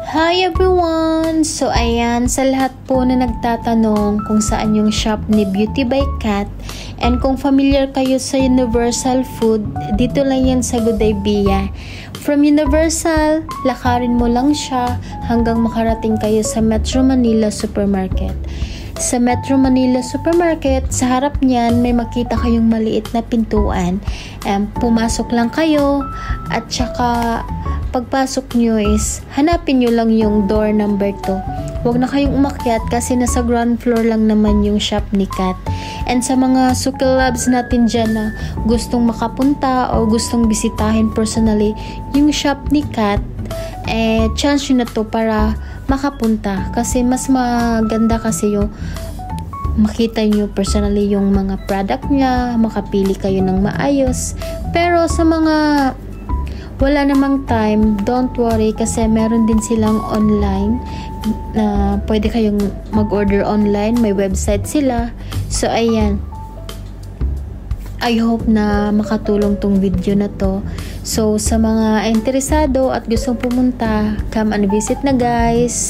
Hi everyone! So ayan, sa lahat po na nagtatanong kung saan yung shop ni Beauty by Kat and kung familiar kayo sa Universal Food, dito lang yan sa Gudaybia. From Universal, lakarin mo lang siya hanggang makarating kayo sa Metro Manila Supermarket. Sa Metro Manila Supermarket, sa harap niyan may makita kayong maliit na pintuan. Pumasok lang kayo at saka pagpasok nyo is hanapin nyo lang yung door number 2. Huwag na kayong umakyat kasi nasa ground floor lang naman yung shop ni Kat. And sa mga Sukilabs natin dyan na gustong makapunta o gustong bisitahin personally yung shop ni Kat, chance nyo na to para makapunta kasi mas maganda kasi yung makita nyo personally yung mga product niya, makapili kayo ng maayos. Pero sa mga wala namang time, don't worry kasi meron din silang online na pwede kayong mag-order online, may website sila. So ayan, I hope na makatulong tong video na to. So sa mga interesado at gustong pumunta, come and visit na guys.